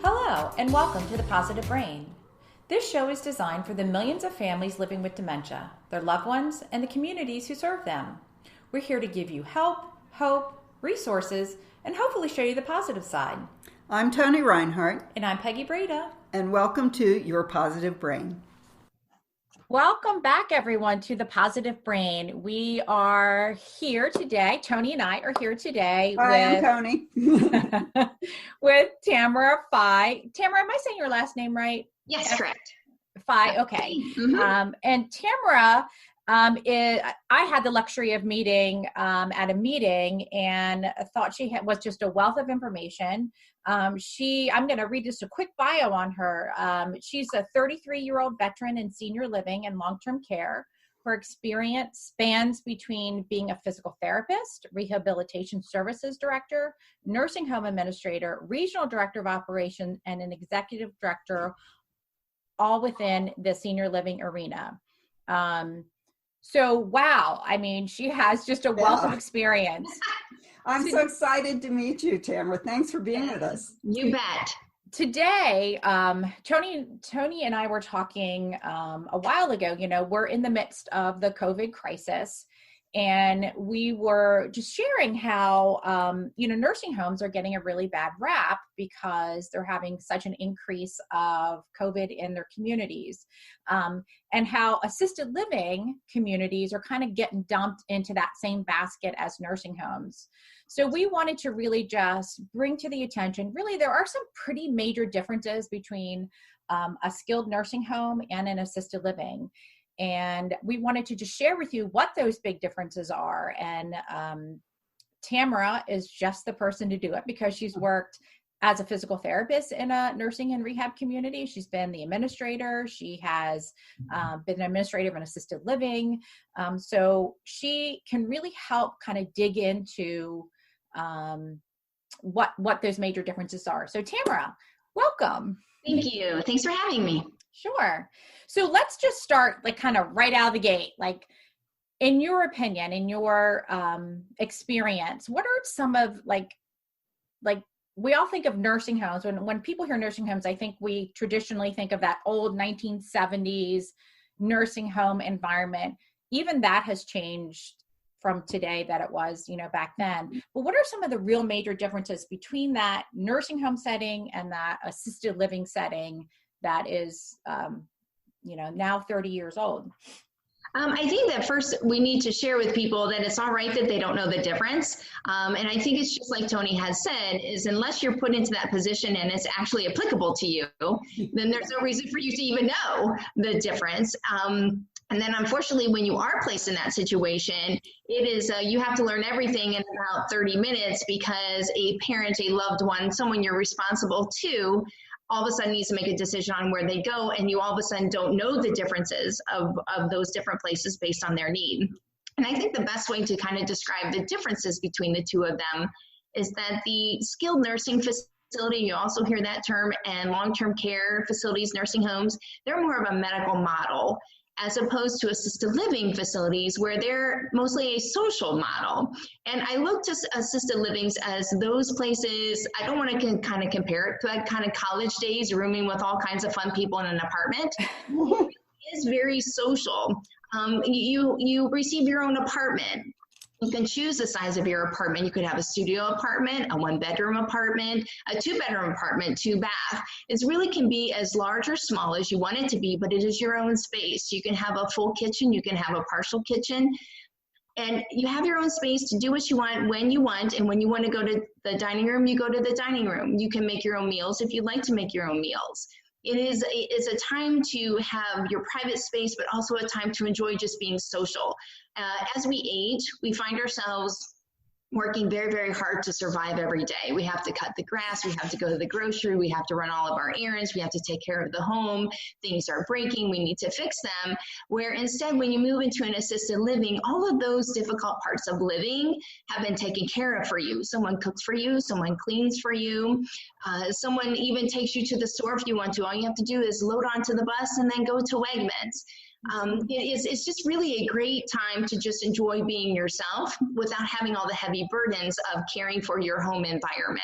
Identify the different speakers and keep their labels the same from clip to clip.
Speaker 1: Hello, and welcome to The Positive Brain. This show is designed for the millions of families living with dementia, their loved ones, and the communities who serve them. We're here to give you help, hope, resources, and hopefully show you the positive side.
Speaker 2: I'm Toni Reinhardt.
Speaker 1: And I'm Peggy Breda.
Speaker 2: And welcome to Your Positive Brain.
Speaker 1: Welcome back, everyone, to The Positive Brain. We are here today. Toni and I are here today.
Speaker 2: Hi, I'm Toni.
Speaker 1: with Tamara Fye. Tamara, am I saying your last name right?
Speaker 3: Yes, correct.
Speaker 1: Fye, okay.
Speaker 3: Mm-hmm.
Speaker 1: And Tamara, I had the luxury of meeting at a meeting and thought she was just a wealth of information. I'm going to read just a quick bio on her. She's a 33-year-old veteran in senior living and long-term care. Her experience spans between being a physical therapist, rehabilitation services director, nursing home administrator, regional director of operations, and an executive director, all within the senior living arena. So, wow, I mean, she has just a wealth of experience.
Speaker 2: I'm so excited to meet you, Tamara. Thanks for being with us.
Speaker 3: You bet.
Speaker 1: Today, Toni and I were talking a while ago. You know, we're in the midst of the COVID crisis, and we were just sharing how, nursing homes are getting a really bad rap because they're having such an increase of COVID in their communities, and how assisted living communities are kind of getting dumped into that same basket as nursing homes. So we wanted to really just bring to the attention, really, there are some pretty major differences between a skilled nursing home and an assisted living. And we wanted to just share with you what those big differences are. And Tamara is just the person to do it because she's worked as a physical therapist in a nursing and rehab community. She's been the administrator. She has been an administrator of an assisted living. So she can really help kind of dig into what those major differences are. So Tamara, welcome.
Speaker 3: Thank you. Thanks for having me.
Speaker 1: Sure. So let's just start like kind of right out of the gate. Like, in your opinion, in your experience, what are some of like we all think of nursing homes. When people hear nursing homes, I think we traditionally think of that old 1970s nursing home environment. Even that has changed from today that it was, back then. But what are some of the real major differences between that nursing home setting and that assisted living setting that is, now 30 years old?
Speaker 3: I think that first we need to share with people that it's all right that they don't know the difference. And I think it's just like Toni has said, is unless you're put into that position and it's actually applicable to you, then there's no reason for you to even know the difference. And then unfortunately, when you are placed in that situation, it is you have to learn everything in about 30 minutes because a parent, a loved one, someone you're responsible to, all of a sudden needs to make a decision on where they go, and you all of a sudden don't know the differences of those different places based on their need. And I think the best way to kind of describe the differences between the two of them is that the skilled nursing facility, you also hear that term, and long-term care facilities, nursing homes, they're more of a medical model, as opposed to assisted living facilities where they're mostly a social model. And I look to assisted livings as those places, I don't want to kind of compare it to that kind of college days, rooming with all kinds of fun people in an apartment. It is very social. You receive your own apartment. You can choose the size of your apartment. You could have a studio apartment, a one-bedroom apartment, a two-bedroom apartment, 2-bath. It really can be as large or small as you want it to be, but it is your own space. You can have a full kitchen. You can have a partial kitchen. And you have your own space to do what you want, when you want. And when you want to go to the dining room, you go to the dining room. You can make your own meals if you'd like to make your own meals. It's a time to have your private space, but also a time to enjoy just being social. As we age, we find ourselves working very, very hard to survive every day. We have to cut the grass, we have to go to the grocery, we have to run all of our errands, we have to take care of the home, things are breaking, we need to fix them. Where instead, when you move into an assisted living, all of those difficult parts of living have been taken care of for you. Someone cooks for you, someone cleans for you, someone even takes you to the store if you want to. All you have to do is load onto the bus and then go to Wegmans. It's just really a great time to just enjoy being yourself without having all the heavy burdens of caring for your home environment.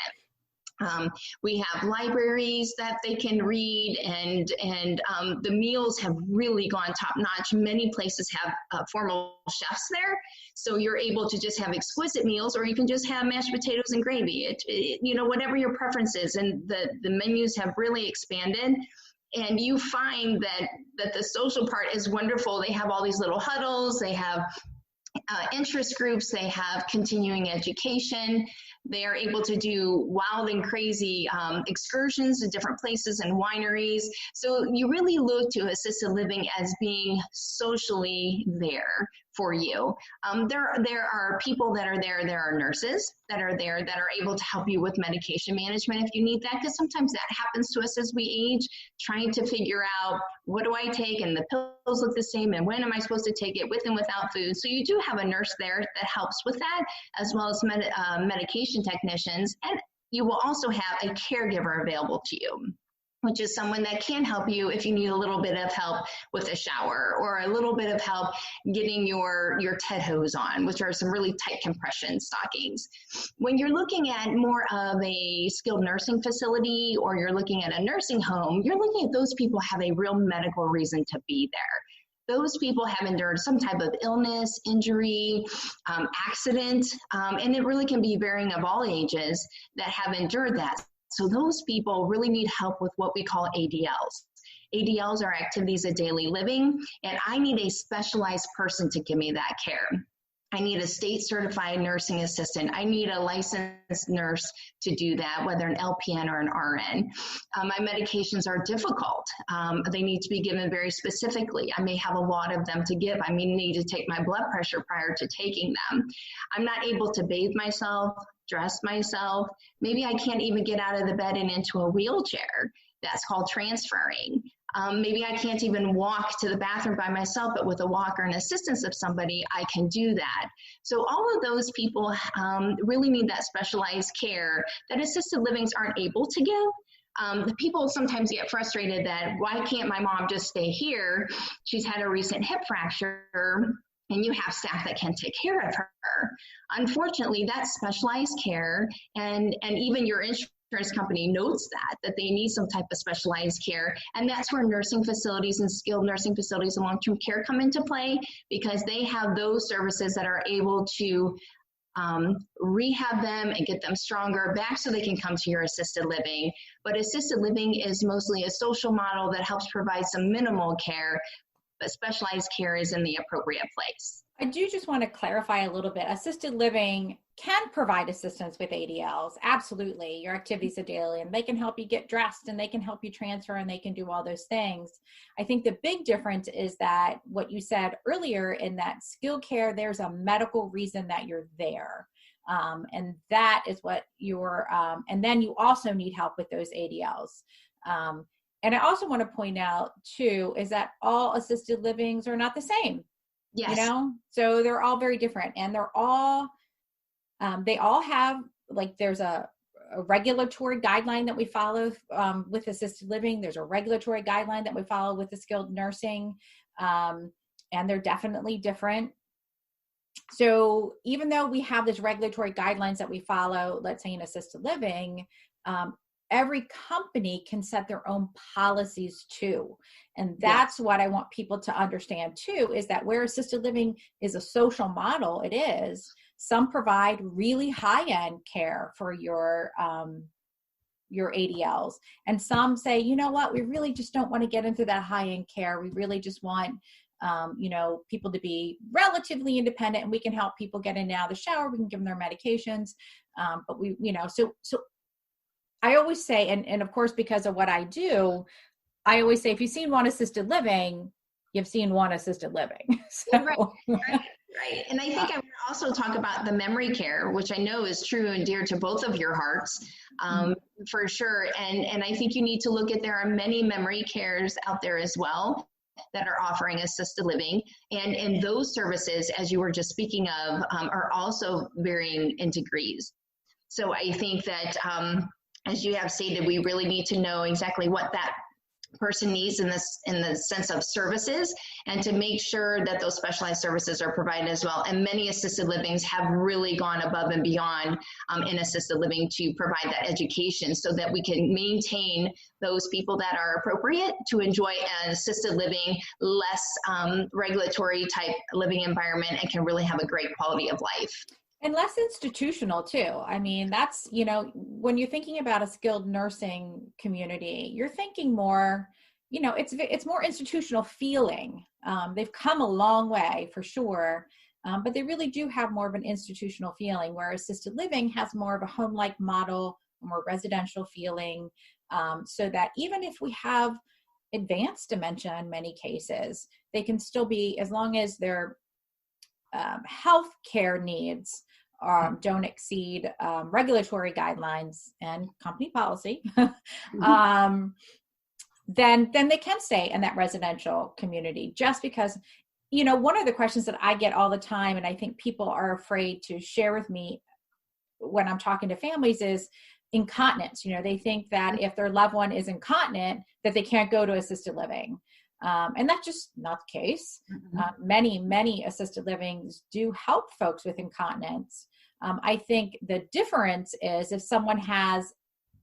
Speaker 3: We have libraries that they can read, and the meals have really gone top notch. Many places have formal chefs there, so you're able to just have exquisite meals, or you can just have mashed potatoes and gravy. You know, whatever your preference is, and the menus have really expanded. And you find that the social part is wonderful. They have all these little huddles. They have interest groups. They have continuing education. They are able to do wild and crazy excursions to different places and wineries. So you really look to assisted living as being socially there for you. There are people that are there. There are nurses that are there that are able to help you with medication management if you need that, because sometimes that happens to us as we age, trying to figure out, what do I take, and the pills look the same, and when am I supposed to take it, with and without food. So you do have a nurse there that helps with that, as well as medication technicians, and you will also have a caregiver available to you, which is someone that can help you if you need a little bit of help with a shower, or a little bit of help getting your TED hose on, which are some really tight compression stockings. When you're looking at more of a skilled nursing facility, or you're looking at a nursing home, you're looking at those people have a real medical reason to be there. Those people have endured some type of illness, injury, accident, and it really can be varying of all ages that have endured that. So those people really need help with what we call ADLs. ADLs are activities of daily living, and I need a specialized person to give me that care. I need a state certified nursing assistant. I need a licensed nurse to do that, whether an LPN or an RN. My medications are difficult. They need to be given very specifically. I may have a lot of them to give. I may need to take my blood pressure prior to taking them. I'm not able to bathe myself, dress myself. Maybe I can't even get out of the bed and into a wheelchair. That's called transferring. Maybe I can't even walk to the bathroom by myself, but with a walker and assistance of somebody, I can do that. So all of those people really need that specialized care that assisted livings aren't able to give. The people sometimes get frustrated that, why can't my mom just stay here? She's had a recent hip fracture, and you have staff that can take care of her. Unfortunately, that's specialized care, and even your insurance company notes that they need some type of specialized care, and that's where nursing facilities and skilled nursing facilities and long-term care come into play, because they have those services that are able to rehab them and get them stronger back so they can come to your assisted living. But assisted living is mostly a social model that helps provide some minimal care, but specialized care is in the appropriate place.
Speaker 1: I do just want to clarify a little bit. Assisted living can provide assistance with ADLs. Absolutely. Your activities of daily, and they can help you get dressed, and they can help you transfer, and they can do all those things. I think the big difference is that what you said earlier, in that skilled care, there's a medical reason that you're there. And that is what you're, and then you also need help with those ADLs. And I also want to point out too, is that all assisted livings are not the same.
Speaker 3: Yes.
Speaker 1: You know, so they're all very different, and they're all, they all have, like, there's a regulatory guideline that we follow with assisted living. There's a regulatory guideline that we follow with the skilled nursing, and they're definitely different. So even though we have this regulatory guidelines that we follow, let's say in assisted living, every company can set their own policies too. And that's what I want people to understand too, is that where assisted living is a social model, it is, some provide really high-end care for your ADLs. And some say, you know what, we really just don't want to get into that high-end care. We really just want, people to be relatively independent, and we can help people get in and out of the shower. We can give them their medications. But we, so I always say, and of course, because of what I do, I always say, if you've seen one assisted living, you've seen one assisted living. So.
Speaker 3: Right. And I think I would also talk about the memory care, which I know is true and dear to both of your hearts, for sure. And I think you need to look at, there are many memory cares out there as well that are offering assisted living. And those services, as you were just speaking of, are also varying in degrees. So I think that, as you have stated, we really need to know exactly what that person needs in the sense of services, and to make sure that those specialized services are provided as well. And many assisted livings have really gone above and beyond in assisted living to provide that education so that we can maintain those people that are appropriate to enjoy an assisted living, less regulatory type living environment, and can really have a great quality of life.
Speaker 1: And less institutional too. I mean, that's, when you're thinking about a skilled nursing community, you're thinking more, it's more institutional feeling. They've come a long way for sure, but they really do have more of an institutional feeling, where assisted living has more of a home-like model, a more residential feeling, so that even if we have advanced dementia in many cases, they can still be, as long as their health care needs don't exceed regulatory guidelines and company policy, then they can stay in that residential community. Just because, one of the questions that I get all the time, and I think people are afraid to share with me when I'm talking to families, is incontinence. They think that if their loved one is incontinent, that they can't go to assisted living. And that's just not the case. Many assisted livings do help folks with incontinence. I think the difference is if someone has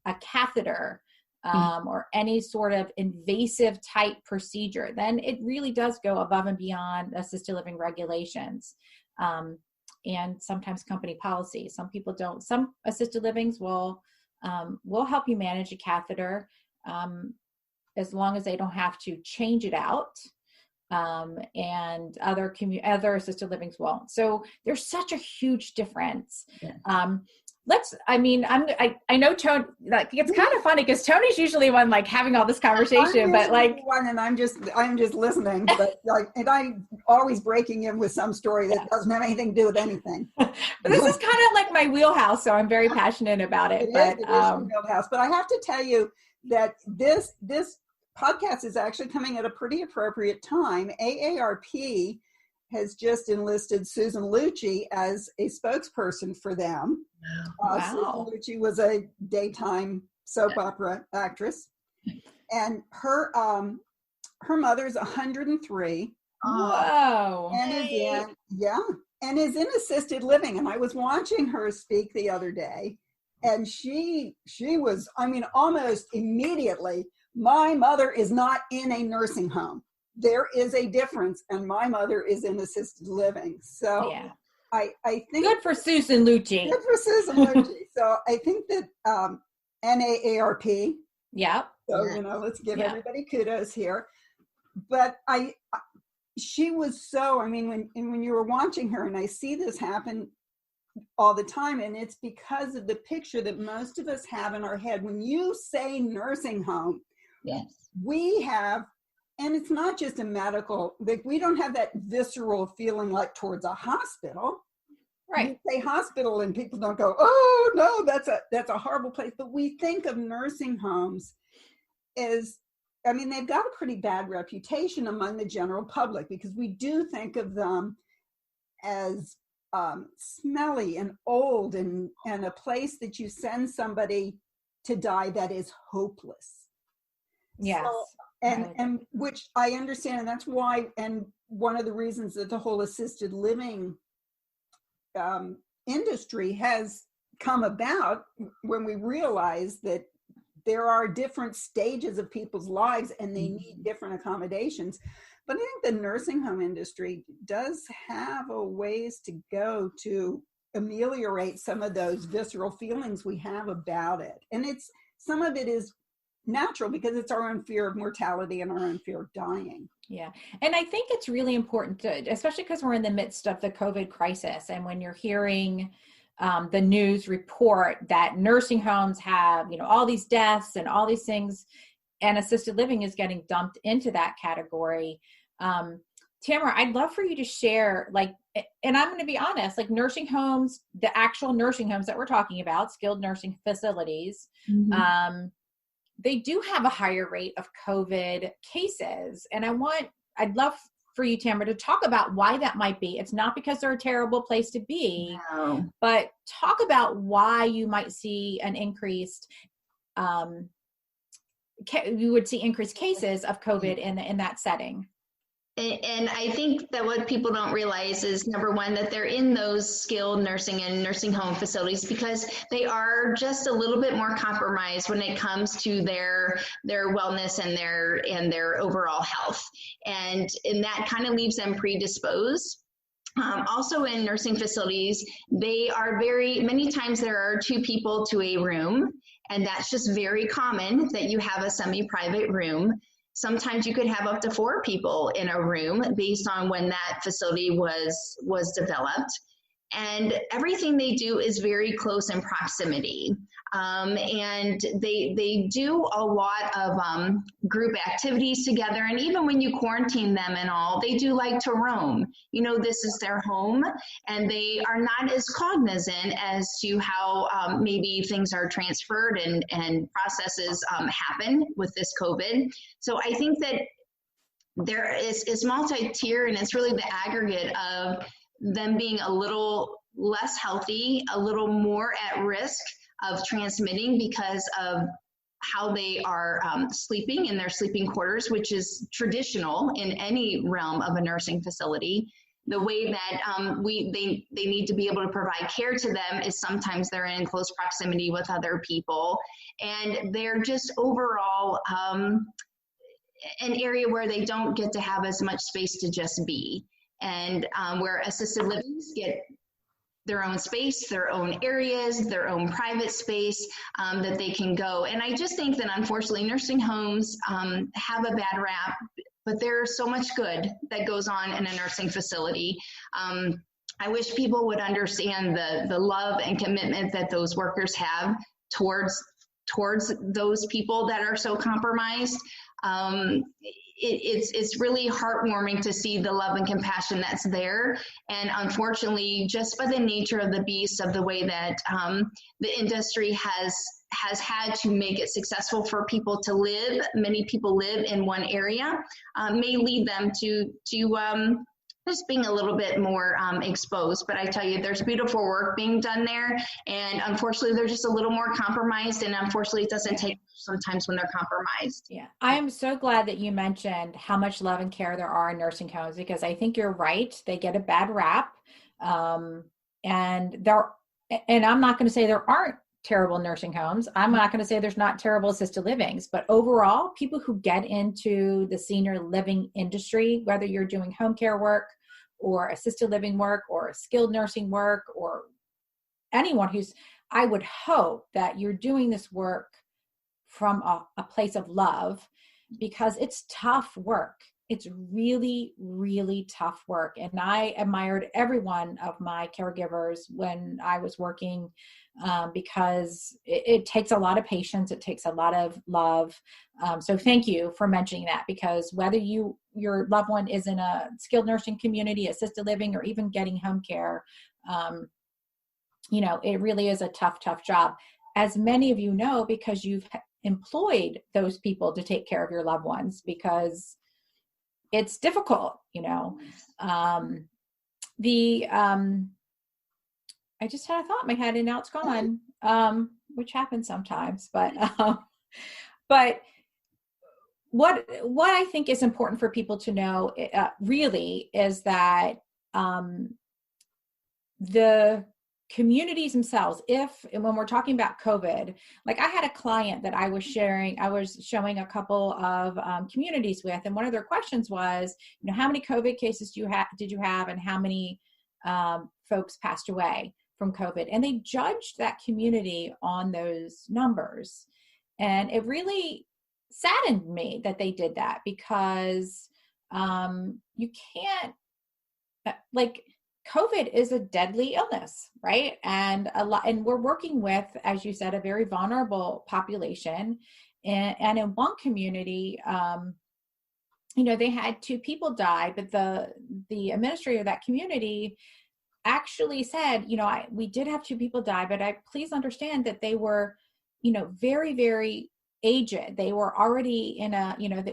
Speaker 1: a catheter or any sort of invasive type procedure, then it really does go above and beyond assisted living regulations and sometimes company policy. Some people don't. Some assisted livings will help you manage a catheter as long as they don't have to change it out, and other assisted livings won't. So there's such a huge difference. Yeah. I know Toni, like, it's kind of funny because Toni's usually one like having all this conversation, but like
Speaker 2: one, and I'm just listening, but like, and I'm always breaking in with some story that doesn't have anything to do with anything.
Speaker 1: But this is kind of like my wheelhouse, so I'm very passionate about it.
Speaker 2: It is your wheelhouse, but I have to tell you that this podcast is actually coming at a pretty appropriate time. AARP has just enlisted Susan Lucci as a spokesperson for them. Susan Lucci was a daytime soap opera actress, and her mother's 103.
Speaker 1: Wow.
Speaker 2: And is in assisted living. And I was watching her speak the other day, and she was, almost immediately, my mother is not in a nursing home. There is a difference, and my mother is in assisted living. So yeah. I think
Speaker 1: good for Susan Lucci.
Speaker 2: Good for Susan Lucci. So I think that NAARP.
Speaker 1: Yeah.
Speaker 2: So let's give everybody kudos here. But she was so. When you were watching her, and I see this happen all the time, and it's because of the picture that most of us have in our head. When you say nursing home,
Speaker 3: yes,
Speaker 2: we have. And it's not just a medical, like, we don't have that visceral feeling like towards a hospital.
Speaker 1: Right.
Speaker 2: You say hospital and people don't go, oh no, that's a horrible place. But we think of nursing homes as, they've got a pretty bad reputation among the general public, because we do think of them as smelly and old and a place that you send somebody to die that is hopeless.
Speaker 1: Yes.
Speaker 2: So, and which I understand, and that's why, and one of the reasons that the whole assisted living industry has come about, when we realize that there are different stages of people's lives and they need different accommodations. But I think the nursing home industry does have a ways to go to ameliorate some of those visceral feelings we have about it. And some of it is natural, because it's our own fear of mortality and our own fear of dying.
Speaker 1: Yeah. And I think it's really important to, especially because we're in the midst of the COVID crisis, and when you're hearing the news report that nursing homes have, all these deaths and all these things, and assisted living is getting dumped into that category. Tamara, I'd love for you to share, and I'm going to be honest, nursing homes, the actual nursing homes that we're talking about, skilled nursing facilities, they do have a higher rate of COVID cases. And I'd love for you, Tamara, to talk about why that might be. It's not because they're a terrible place to be, but talk about why you might see an increased you would see increased cases of COVID in that setting.
Speaker 3: And I think that what people don't realize is, number one, that they're in those skilled nursing and nursing home facilities because they are just a little bit more compromised when it comes to their wellness and their overall health. And that kind of leaves them predisposed. Also in nursing facilities, they are many times there are 2 people to a room, and that's just very common that you have a semi-private room. Sometimes you could have up to 4 people in a room based on when that facility was developed. And everything they do is very close in proximity. And they do a lot of group activities together. And even when you quarantine them and all, they do like to roam. This is their home, and they are not as cognizant as to how maybe things are transferred and processes happen with this COVID. So I think that there is multi-tier, and it's really the aggregate of them being a little less healthy, a little more at risk of transmitting because of how they are sleeping in their sleeping quarters, which is traditional in any realm of a nursing facility. The way that they need to be able to provide care to them is sometimes they're in close proximity with other people, and they're just overall an area where they don't get to have as much space to just be. And where assisted livings get their own space, their own areas, their own private space that they can go. And I just think that unfortunately nursing homes have a bad rap, but there's so much good that goes on in a nursing facility. I wish people would understand the love and commitment that those workers have towards those people that are so compromised. It's really heartwarming to see the love and compassion that's there. And unfortunately, just by the nature of the beast, of the way that the industry has had to make it successful for people to live, many people live in one area, may lead them to just being a little bit more exposed. But I tell you, there's beautiful work being done there. And unfortunately, they're just a little more compromised. And unfortunately, it doesn't take sometimes when they're compromised.
Speaker 1: Yeah. I am so glad that you mentioned how much love and care there are in nursing homes, because I think you're right. They get a bad rap. And I'm not going to say there aren't terrible nursing homes. I'm not going to say there's not terrible assisted livings, but overall, people who get into the senior living industry, whether you're doing home care work or assisted living work or skilled nursing work, or anyone I would hope that you're doing this work from a place of love, because it's tough work. It's really, really tough work. And I admired every one of my caregivers when I was working, because it takes a lot of patience. It takes a lot of love. So thank you for mentioning that, because whether your loved one is in a skilled nursing community, assisted living, or even getting home care, it really is a tough, tough job. As many of you know, because you've employed those people to take care of your loved ones, because it's difficult, I just had a thought in my head and now it's gone, which happens sometimes, but what I think is important for people to know really is that the communities themselves, when we're talking about COVID, like I had a client that I was showing a couple of communities with, and one of their questions was, how many COVID cases did you have, and how many folks passed away from COVID? And they judged that community on those numbers. And it really saddened me that they did that, because you can't, COVID is a deadly illness, right? And we're working with, as you said, a very vulnerable population. And in one community, they had 2 people die, but the administrator of that community actually said, we did have 2 people die, but please understand that they were, very, very aged. They were already in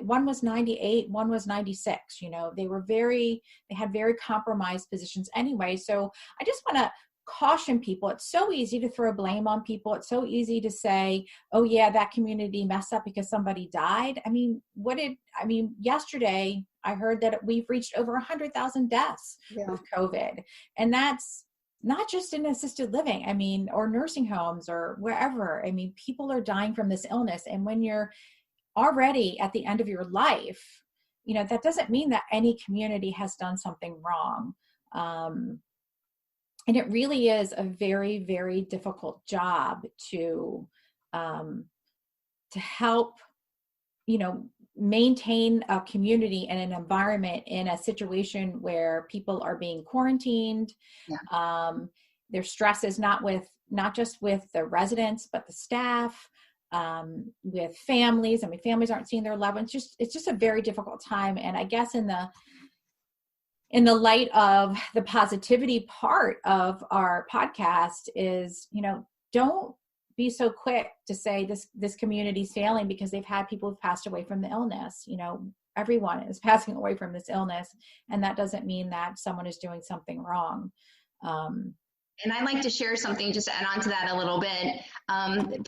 Speaker 1: one was 98, one was 96, they had very compromised positions anyway. So I just want to caution people. It's so easy to throw blame on people. It's so easy to say, oh yeah, that community messed up because somebody died. I mean, yesterday I heard that we've reached over 100,000 deaths with COVID. And that's not just in assisted living, or nursing homes or wherever. People are dying from this illness. And when you're already at the end of your life, that doesn't mean that any community has done something wrong. And it really is a very, very difficult job to help, maintain a community and an environment in a situation where people are being quarantined. Yeah. Their stress is not just with the residents, but the staff, with families. Families aren't seeing their loved ones. It's just a very difficult time. And I guess in the light of the positivity part of our podcast is, don't be so quick to say this community's failing because they've had people who've passed away from the illness. Everyone is passing away from this illness, and that doesn't mean that someone is doing something wrong.
Speaker 3: And I'd like to share something, just to add on to that a little bit.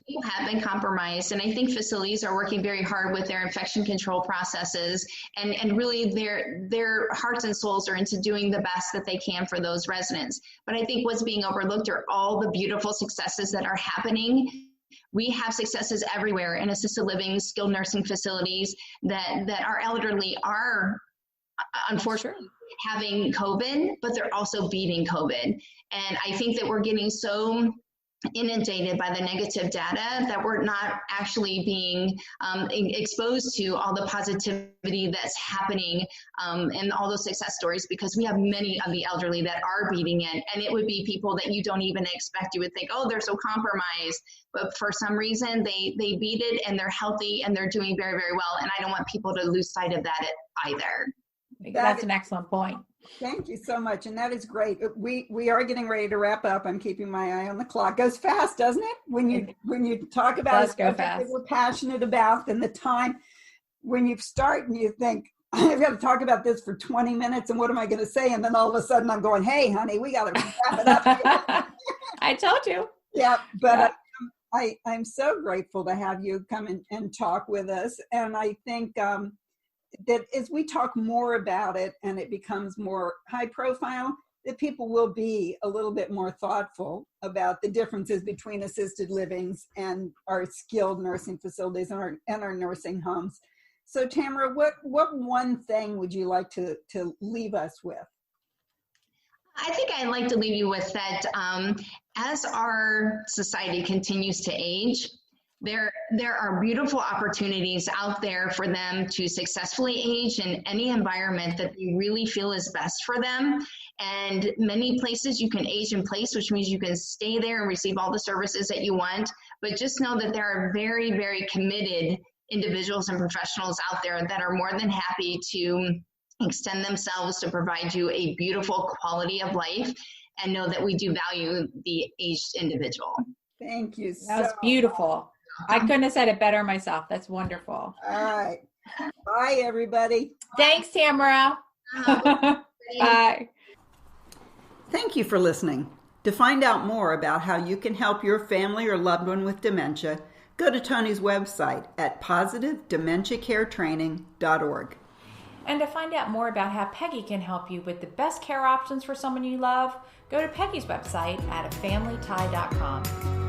Speaker 3: People have been compromised, and I think facilities are working very hard with their infection control processes, and really their hearts and souls are into doing the best that they can for those residents. But I think what's being overlooked are all the beautiful successes that are happening. We have successes everywhere in assisted living, skilled nursing facilities that our elderly are unfortunately having COVID, but they're also beating COVID. And I think that we're getting so inundated by the negative data that we're not actually being exposed to all the positivity that's happening and all those success stories, because we have many of the elderly that are beating it. And it would be people that you don't even expect. You would think, oh, they're so compromised. But for some reason, they beat it and they're healthy and they're doing very, very well. And I don't want people to lose sight of that either.
Speaker 1: That's an excellent point.
Speaker 2: Thank you so much. And that is great. We are getting ready to wrap up. I'm keeping my eye on the clock. Goes fast, doesn't it? When you talk about a subject that we're passionate about, and the time when you start and you think, I've got to talk about this for 20 minutes and what am I going to say? And then all of a sudden I'm going, hey, honey, we got to wrap it up.
Speaker 1: I told you.
Speaker 2: Yeah, but I'm so grateful to have you come and talk with us. And I think that as we talk more about it and it becomes more high profile, that people will be a little bit more thoughtful about the differences between assisted livings and our skilled nursing facilities and our nursing homes. So Tamara, what one thing would you like to leave us with?
Speaker 3: I think I'd like to leave you with that as our society continues to age, there are beautiful opportunities out there for them to successfully age in any environment that they really feel is best for them. And many places you can age in place, which means you can stay there and receive all the services that you want. But just know that there are very, very committed individuals and professionals out there that are more than happy to extend themselves to provide you a beautiful quality of life, and know that we do value the aged individual.
Speaker 2: Thank you so
Speaker 1: much. That was beautiful. I couldn't have said it better myself. That's wonderful.
Speaker 2: All right. Bye, everybody.
Speaker 1: Thanks, Tamara. Bye.
Speaker 2: Thank you for listening. To find out more about how you can help your family or loved one with dementia, go to Toni's website at positivedementiacaretraining.org.
Speaker 1: And to find out more about how Peggy can help you with the best care options for someone you love, go to Peggy's website at afamilytie.com.